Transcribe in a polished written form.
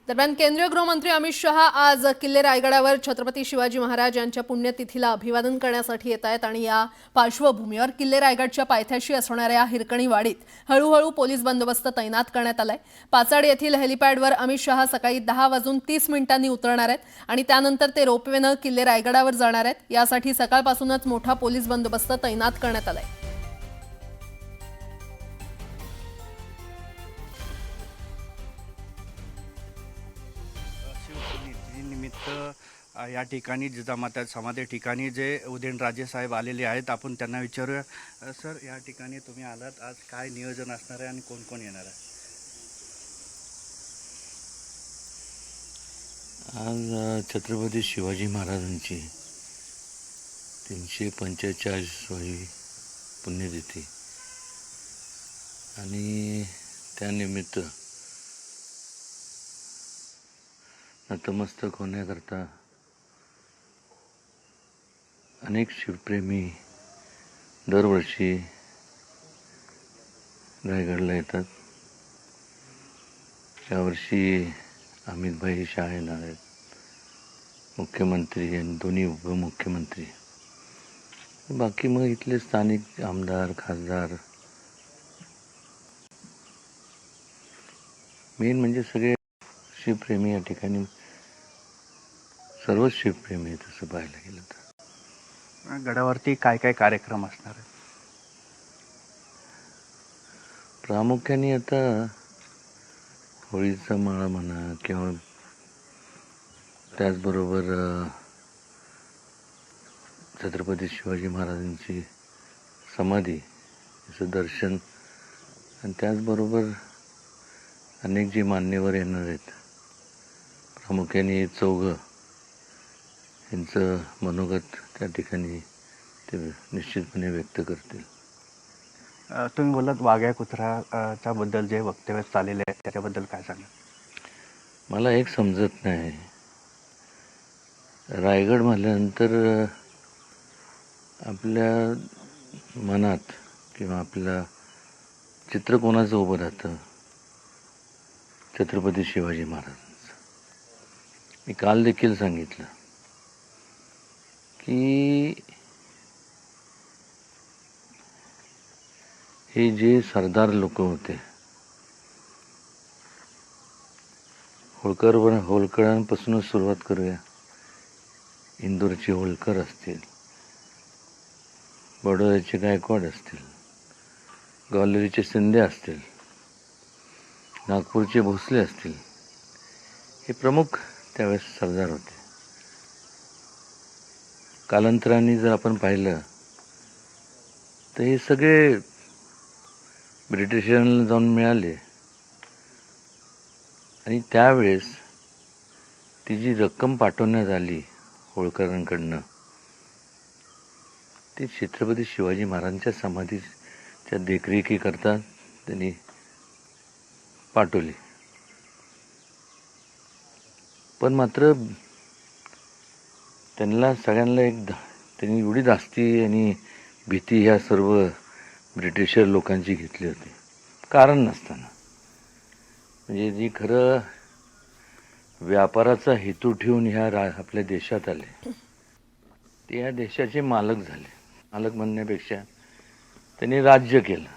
दरम्यान केंद्रीय गृहमंत्री अमित शहा आज किल्ले रायगडावर छत्रपती शिवाजी महाराज यांच्या पुण्यतिथीला अभिवादन करण्यासाठी येत आहेत आणि या पार्श्वभूमीवर किल्ले रायगडच्या पायथ्याशी असणाऱ्या हिरकणी वाडीत हळूहळू पोलीस बंदोबस्त तैनात करण्यात आलाय। पाचाड येथील हेलिपॅडवर अमित शहा सकाळी 10:30 उतरणार आहेत आणि त्यानंतर ते रोपवेनं किल्ले रायगडावर जाणार आहेत। यासाठी सकाळपासूनच मोठा पोलीस बंदोबस्त तैनात करण्यात आलाय। निमित्त या ठिकाणी जिजामाता समाधी ठिकाणी जे उदयनराजे साहेब आलेले आहेत, आपण त्यांना विचारूया। सर, या ठिकाणी तुम्ही आलात, आज काय नियोजन असणार आहे आणि कोण कोण येणार आहे? आज छत्रपती शिवाजी महाराजांची 345वी पुण्यतिथी आणि त्यानिमित्त नतमस्तक होण्याकरता अनेक शिवप्रेमी दरवर्षी रायगडला येतात। यावर्षी अमितभाई शाह येणार आहेत, मुख्यमंत्री आणि दोन्ही उपमुख्यमंत्री। बाकी मग इथले स्थानिक आमदार, खासदार, मेन म्हणजे सगळे शिवप्रेमी या ठिकाणी, सर्वच शिवप्रेमी आहेत तसं पाहायला गेलं तर। गडावरती काय काय कार्यक्रम असणार आहेत? प्रामुख्याने आता होळीचा माळा म्हणा किंवा त्याचबरोबर छत्रपती शिवाजी महाराजांची समाधी याचं दर्शन आणि त्याचबरोबर अनेक जे मान्यवर येणार आहेत, प्रामुख्याने चौघं यांचं मनोगत त्या ठिकाणी ते निश्चितपणे व्यक्त करतील। तुम्ही बोललात वाघ्या कुत्र्याच्या बद्दल जे वक्तव्य चाललेले आहे त्याच्याबद्दल काय सांगा? मला एक समजत नाही, रायगड म्हटल्यानंतर आपल्या मनात किंवा आपल्या चित्र कोणाचं उभं राहतं? छत्रपती शिवाजी महाराजांचं। मी काल देखील सांगितलं की हे जे सरदार लोक होते, होळकरांपासूनच सुरुवात करूया। इंदोरचे होळकर असतील, बडोद्याचे गायकवाड असतील, ग्वाल्हेरचे शिंदे असतील, नागपूरचे भोसले असतील, हे प्रमुख त्यावेळेस सरदार होते। कालांतराने जर आपण पाहिलं तर हे सगळे ब्रिटिशांना जाऊन मिळाले आणि त्यावेळेस ती जी रक्कम पाठवण्यात आली होळकरांकडनं, ती छत्रपती शिवाजी महाराजांच्या समाधीच्या देखरेखीकरता त्यांनी पाठवली। पण मात्र त्यांना सगळ्यांना त्यांनी एवढी धास्ती आणि भीती ह्या सर्व ब्रिटिशर लोकांची घेतली होती, कारण नसताना। म्हणजे जी खरं व्यापाराचा हेतू ठेवून आपल्या देशात आले, ते या देशाचे मालक झाले। मालक म्हणण्यापेक्षा त्यांनी राज्य केलं।